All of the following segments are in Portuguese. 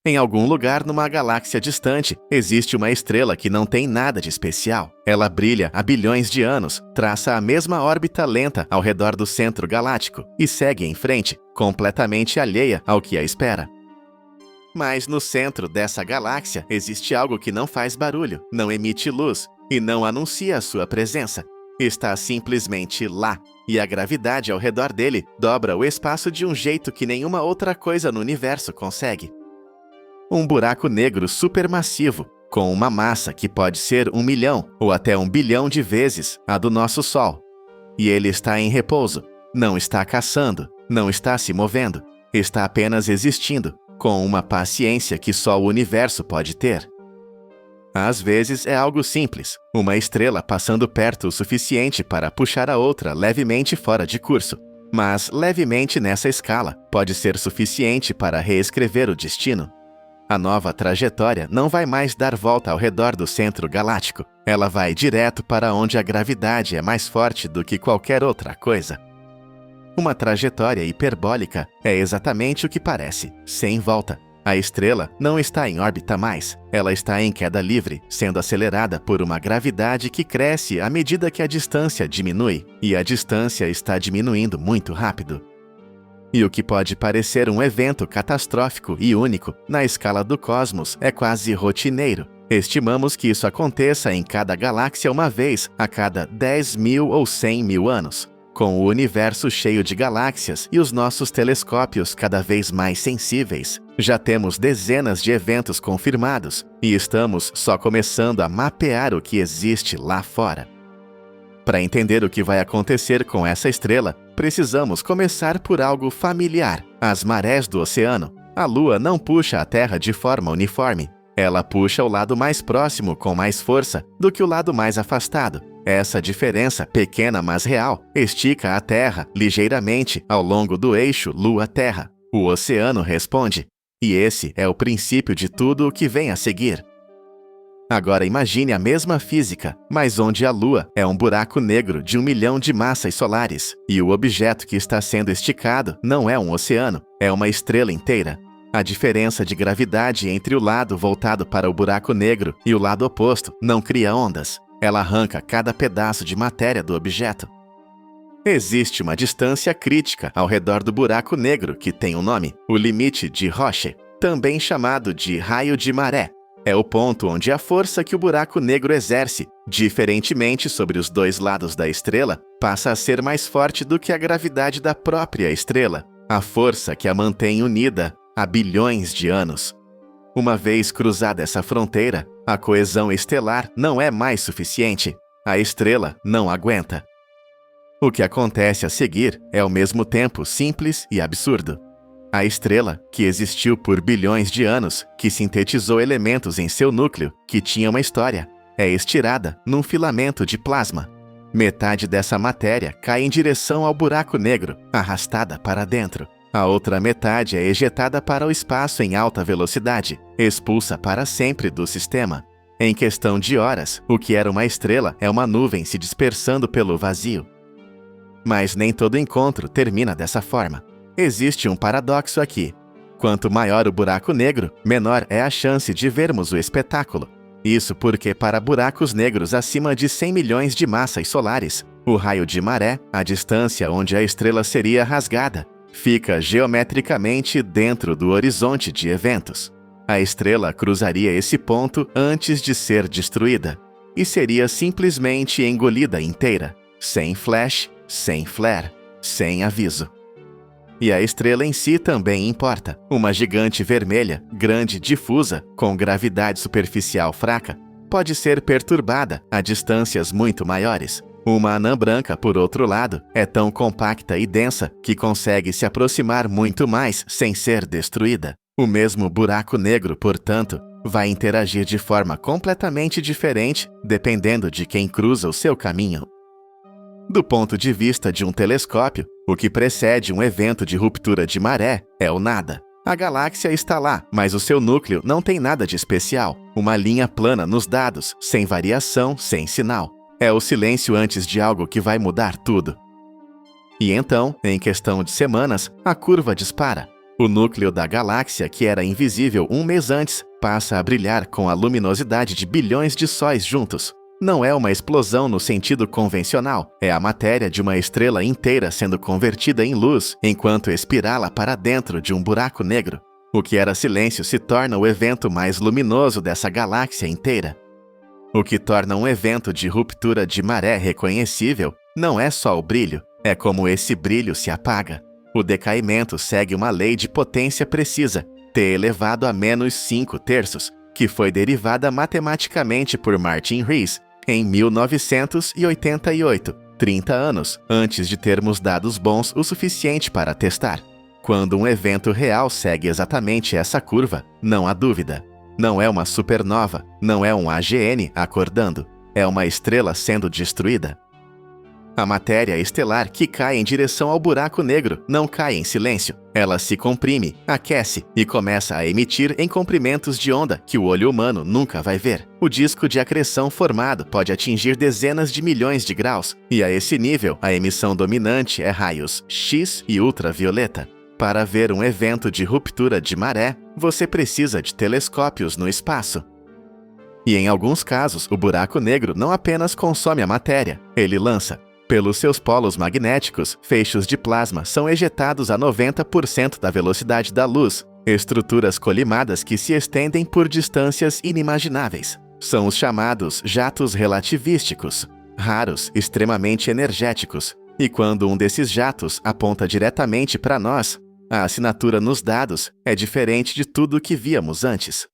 Em algum lugar numa galáxia distante, existe uma estrela que não tem nada de especial. Ela brilha há bilhões de anos, traça a mesma órbita lenta ao redor do centro galáctico e segue em frente, completamente alheia ao que a espera. Mas no centro dessa galáxia existe algo que não faz barulho, não emite luz e não anuncia a sua presença. Está simplesmente lá, e a gravidade ao redor dele dobra o espaço de um jeito que nenhuma outra coisa no universo consegue. Um buraco negro supermassivo, com uma massa que pode ser 1 milhão ou até 1 bilhão de vezes a do nosso Sol. E ele está em repouso, não está caçando, não está se movendo, está apenas existindo, com uma paciência que só o universo pode ter. Às vezes é algo simples, uma estrela passando perto o suficiente para puxar a outra levemente fora de curso. Mas levemente nessa escala pode ser suficiente para reescrever o destino. A nova trajetória não vai mais dar volta ao redor do centro galáctico. Ela vai direto para onde a gravidade é mais forte do que qualquer outra coisa. Uma trajetória hiperbólica é exatamente o que parece, sem volta. A estrela não está em órbita mais. Ela está em queda livre, sendo acelerada por uma gravidade que cresce à medida que a distância diminui, e a distância está diminuindo muito rápido. E o que pode parecer um evento catastrófico e único na escala do cosmos é quase rotineiro. Estimamos que isso aconteça em cada galáxia uma vez a cada 10 mil ou 100 mil anos. Com o universo cheio de galáxias e os nossos telescópios cada vez mais sensíveis, já temos dezenas de eventos confirmados e estamos só começando a mapear o que existe lá fora. Para entender o que vai acontecer com essa estrela, precisamos começar por algo familiar: as marés do oceano. A Lua não puxa a Terra de forma uniforme. Ela puxa o lado mais próximo com mais força do que o lado mais afastado. Essa diferença, pequena mas real, estica a Terra ligeiramente ao longo do eixo Lua-Terra. O oceano responde. E esse é o princípio de tudo o que vem a seguir. Agora imagine a mesma física, mas onde a Lua é um buraco negro de 1 milhão de massas solares, e o objeto que está sendo esticado não é um oceano, é uma estrela inteira. A diferença de gravidade entre o lado voltado para o buraco negro e o lado oposto não cria ondas. Ela arranca cada pedaço de matéria do objeto. Existe uma distância crítica ao redor do buraco negro que tem um nome, o limite de Roche, também chamado de raio de maré. É o ponto onde a força que o buraco negro exerce, diferentemente sobre os dois lados da estrela, passa a ser mais forte do que a gravidade da própria estrela, a força que a mantém unida há bilhões de anos. Uma vez cruzada essa fronteira, a coesão estelar não é mais suficiente. A estrela não aguenta. O que acontece a seguir é ao mesmo tempo simples e absurdo. A estrela, que existiu por bilhões de anos, que sintetizou elementos em seu núcleo, que tinha uma história, é estirada num filamento de plasma. Metade dessa matéria cai em direção ao buraco negro, arrastada para dentro. A outra metade é ejetada para o espaço em alta velocidade, expulsa para sempre do sistema. Em questão de horas, o que era uma estrela é uma nuvem se dispersando pelo vazio. Mas nem todo encontro termina dessa forma. Existe um paradoxo aqui. Quanto maior o buraco negro, menor é a chance de vermos o espetáculo. Isso porque para buracos negros acima de 100 milhões de massas solares, o raio de maré, a distância onde a estrela seria rasgada, fica geometricamente dentro do horizonte de eventos. A estrela cruzaria esse ponto antes de ser destruída, e seria simplesmente engolida inteira, sem flash, sem flare, sem aviso. E a estrela em si também importa. Uma gigante vermelha, grande, difusa, com gravidade superficial fraca, pode ser perturbada a distâncias muito maiores. Uma anã branca, por outro lado, é tão compacta e densa que consegue se aproximar muito mais sem ser destruída. O mesmo buraco negro, portanto, vai interagir de forma completamente diferente dependendo de quem cruza o seu caminho. Do ponto de vista de um telescópio, o que precede um evento de ruptura de maré é o nada. A galáxia está lá, mas o seu núcleo não tem nada de especial. Uma linha plana nos dados, sem variação, sem sinal. É o silêncio antes de algo que vai mudar tudo. E então, em questão de semanas, a curva dispara. O núcleo da galáxia, que era invisível um mês antes, passa a brilhar com a luminosidade de bilhões de sóis juntos. Não é uma explosão no sentido convencional, é a matéria de uma estrela inteira sendo convertida em luz enquanto espirala para dentro de um buraco negro. O que era silêncio se torna o evento mais luminoso dessa galáxia inteira. O que torna um evento de ruptura de maré reconhecível não é só o brilho, é como esse brilho se apaga. O decaimento segue uma lei de potência precisa, T elevado a menos 5/3, que foi derivada matematicamente por Martin Rees em 1988, 30 anos antes de termos dados bons o suficiente para testar. Quando um evento real segue exatamente essa curva, não há dúvida. Não é uma supernova, não é um AGN acordando, é uma estrela sendo destruída. A matéria estelar que cai em direção ao buraco negro não cai em silêncio. Ela se comprime, aquece e começa a emitir em comprimentos de onda que o olho humano nunca vai ver. O disco de acreção formado pode atingir dezenas de milhões de graus, e a esse nível a emissão dominante é raios X e ultravioleta. Para ver um evento de ruptura de maré, você precisa de telescópios no espaço. E em alguns casos, o buraco negro não apenas consome a matéria, ele lança. Pelos seus polos magnéticos, feixes de plasma são ejetados a 90% da velocidade da luz, estruturas colimadas que se estendem por distâncias inimagináveis. São os chamados jatos relativísticos, raros, extremamente energéticos. E quando um desses jatos aponta diretamente para nós, a assinatura nos dados é diferente de tudo o que víamos antes.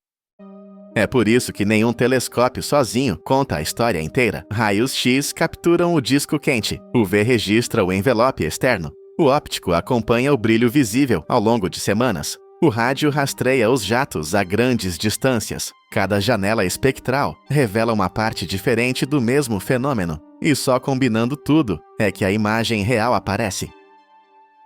É por isso que nenhum telescópio sozinho conta a história inteira. Raios X capturam o disco quente, o UV registra o envelope externo, o óptico acompanha o brilho visível ao longo de semanas, o rádio rastreia os jatos a grandes distâncias. Cada janela espectral revela uma parte diferente do mesmo fenômeno, e só combinando tudo é que a imagem real aparece.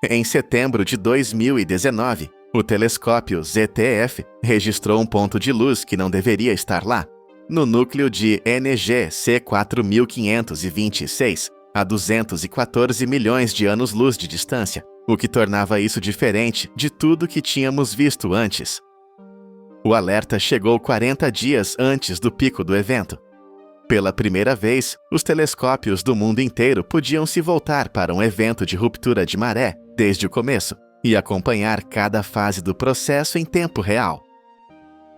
Em setembro de 2019, o telescópio ZTF registrou um ponto de luz que não deveria estar lá, no núcleo de NG C4526, a 214 milhões de anos-luz de distância, o que tornava isso diferente de tudo que tínhamos visto antes. O alerta chegou 40 dias antes do pico do evento. Pela primeira vez, os telescópios do mundo inteiro podiam se voltar para um evento de ruptura de maré desde o começo e acompanhar cada fase do processo em tempo real.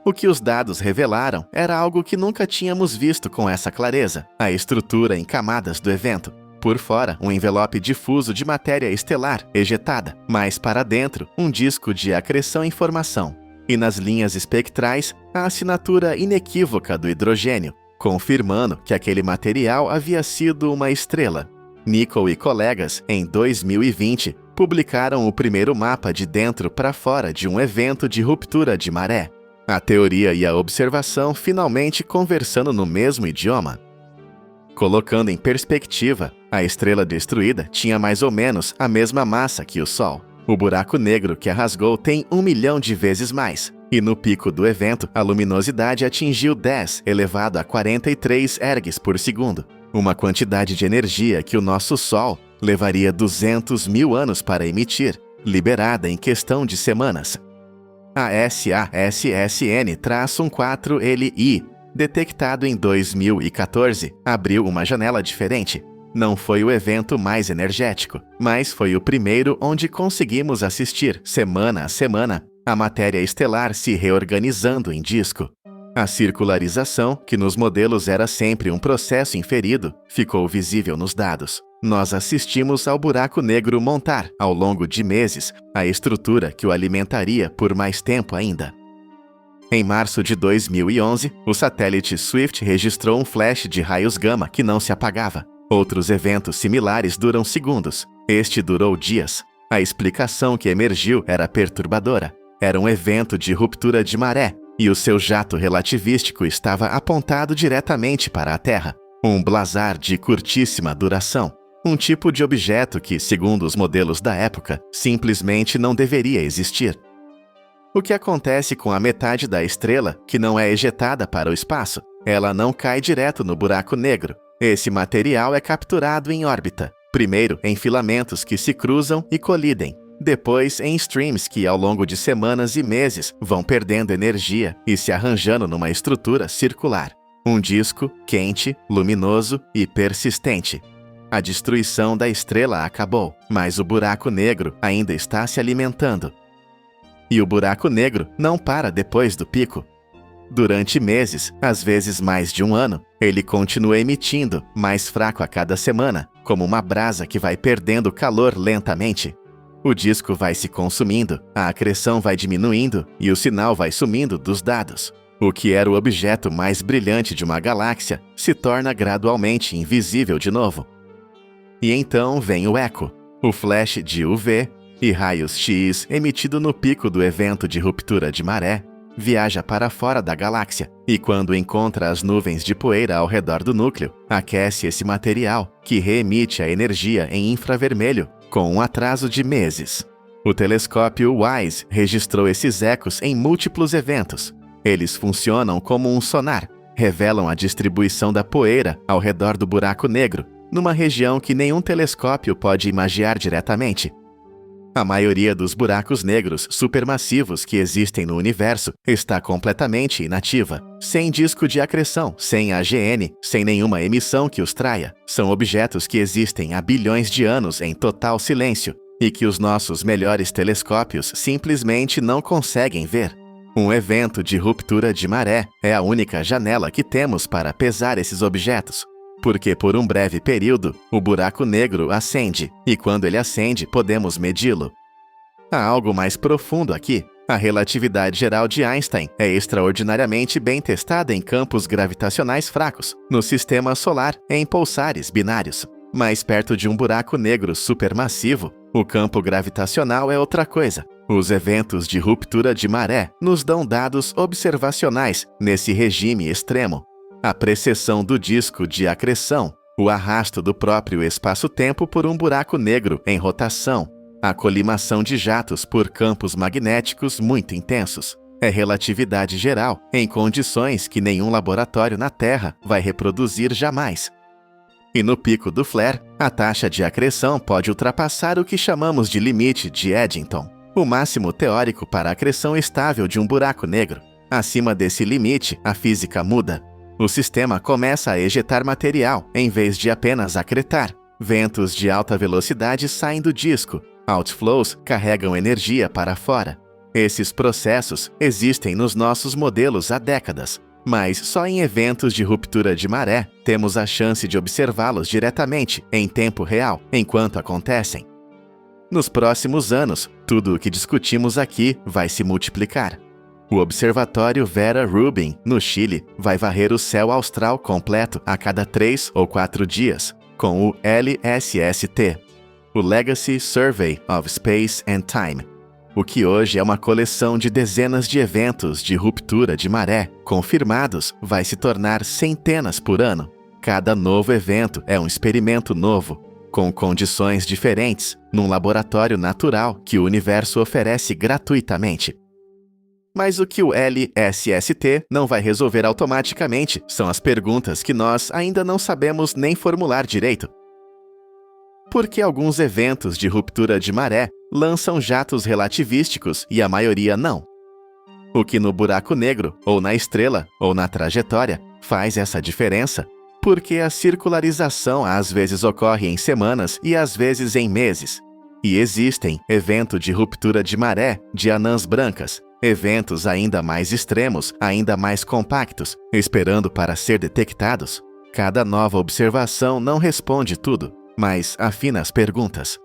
O que os dados revelaram era algo que nunca tínhamos visto com essa clareza: a estrutura em camadas do evento. Por fora, um envelope difuso de matéria estelar ejetada, mais para dentro, um disco de acreção em formação. E nas linhas espectrais, a assinatura inequívoca do hidrogênio, confirmando que aquele material havia sido uma estrela. Nicol e colegas, em 2020, publicaram o primeiro mapa de dentro para fora de um evento de ruptura de maré. A teoria e a observação finalmente conversando no mesmo idioma. Colocando em perspectiva, a estrela destruída tinha mais ou menos a mesma massa que o Sol. O buraco negro que a rasgou tem 1 milhão de vezes mais, e no pico do evento, a luminosidade atingiu 10 elevado a 43 ergs por segundo, uma quantidade de energia que o nosso Sol levaria 200 mil anos para emitir, liberada em questão de semanas. A SASSN-14LI, detectado em 2014, abriu uma janela diferente. Não foi o evento mais energético, mas foi o primeiro onde conseguimos assistir, semana a semana, a matéria estelar se reorganizando em disco. A circularização, que nos modelos era sempre um processo inferido, ficou visível nos dados. Nós assistimos ao buraco negro montar, ao longo de meses, a estrutura que o alimentaria por mais tempo ainda. Em março de 2011, o satélite Swift registrou um flash de raios gama que não se apagava. Outros eventos similares duram segundos. Este durou dias. A explicação que emergiu era perturbadora. Era um evento de ruptura de maré, e o seu jato relativístico estava apontado diretamente para a Terra. Um blazar de curtíssima duração. Um tipo de objeto que, segundo os modelos da época, simplesmente não deveria existir. O que acontece com a metade da estrela que não é ejetada para o espaço? Ela não cai direto no buraco negro. Esse material é capturado em órbita, primeiro em filamentos que se cruzam e colidem, depois em streams que ao longo de semanas e meses vão perdendo energia e se arranjando numa estrutura circular. Um disco quente, luminoso e persistente. A destruição da estrela acabou, mas o buraco negro ainda está se alimentando. E o buraco negro não para depois do pico. Durante meses, às vezes mais de um ano, ele continua emitindo, mais fraco a cada semana, como uma brasa que vai perdendo calor lentamente. O disco vai se consumindo, a acreção vai diminuindo e o sinal vai sumindo dos dados. O que era o objeto mais brilhante de uma galáxia se torna gradualmente invisível de novo. E então vem o eco, o flash de UV e raios X emitido no pico do evento de ruptura de maré, viaja para fora da galáxia e quando encontra as nuvens de poeira ao redor do núcleo, aquece esse material, que reemite a energia em infravermelho, com um atraso de meses. O telescópio WISE registrou esses ecos em múltiplos eventos. Eles funcionam como um sonar, revelam a distribuição da poeira ao redor do buraco negro, numa região que nenhum telescópio pode imaginar diretamente. A maioria dos buracos negros supermassivos que existem no universo está completamente inativa, sem disco de acreção, sem AGN, sem nenhuma emissão que os traia. São objetos que existem há bilhões de anos em total silêncio e que os nossos melhores telescópios simplesmente não conseguem ver. Um evento de ruptura de maré é a única janela que temos para pesar esses objetos. Porque por um breve período, o buraco negro acende, e quando ele acende, podemos medi-lo. Há algo mais profundo aqui. A relatividade geral de Einstein é extraordinariamente bem testada em campos gravitacionais fracos, no sistema solar em pulsares binários. Mas perto de um buraco negro supermassivo, o campo gravitacional é outra coisa. Os eventos de ruptura de maré nos dão dados observacionais nesse regime extremo. A precessão do disco de acreção, o arrasto do próprio espaço-tempo por um buraco negro em rotação, a colimação de jatos por campos magnéticos muito intensos. É relatividade geral, em condições que nenhum laboratório na Terra vai reproduzir jamais. E no pico do flare, a taxa de acreção pode ultrapassar o que chamamos de limite de Eddington, o máximo teórico para a acreção estável de um buraco negro. Acima desse limite, a física muda. O sistema começa a ejetar material, em vez de apenas acretar. Ventos de alta velocidade saem do disco. Outflows carregam energia para fora. Esses processos existem nos nossos modelos há décadas, mas só em eventos de ruptura de maré temos a chance de observá-los diretamente, em tempo real, enquanto acontecem. Nos próximos anos, tudo o que discutimos aqui vai se multiplicar. O Observatório Vera Rubin, no Chile, vai varrer o céu austral completo a cada 3 ou 4 dias, com o LSST, o Legacy Survey of Space and Time, o que hoje é uma coleção de dezenas de eventos de ruptura de maré confirmados vai se tornar centenas por ano. Cada novo evento é um experimento novo, com condições diferentes, num laboratório natural que o universo oferece gratuitamente. Mas o que o LSST não vai resolver automaticamente são as perguntas que nós ainda não sabemos nem formular direito. Por que alguns eventos de ruptura de maré lançam jatos relativísticos e a maioria não? O que no buraco negro, ou na estrela, ou na trajetória, faz essa diferença? Porque a circularização às vezes ocorre em semanas e às vezes em meses. E existem eventos de ruptura de maré de anãs brancas, eventos ainda mais extremos, ainda mais compactos, esperando para ser detectados. Cada nova observação não responde tudo, mas afina as perguntas.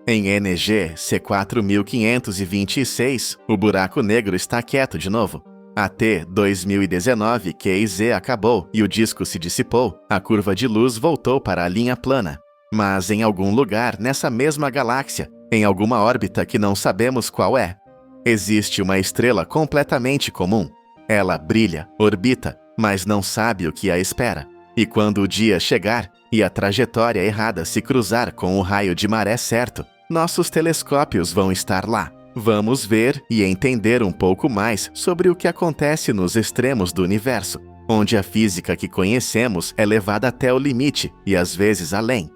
Em NG C4526, o buraco negro está quieto de novo. AT 2019 QZ acabou e o disco se dissipou, a curva de luz voltou para a linha plana. Mas em algum lugar nessa mesma galáxia, em alguma órbita que não sabemos qual é, existe uma estrela completamente comum. Ela brilha, orbita, mas não sabe o que a espera. E quando o dia chegar e a trajetória errada se cruzar com o raio de maré certo, nossos telescópios vão estar lá. Vamos ver e entender um pouco mais sobre o que acontece nos extremos do universo, onde a física que conhecemos é levada até o limite e às vezes além.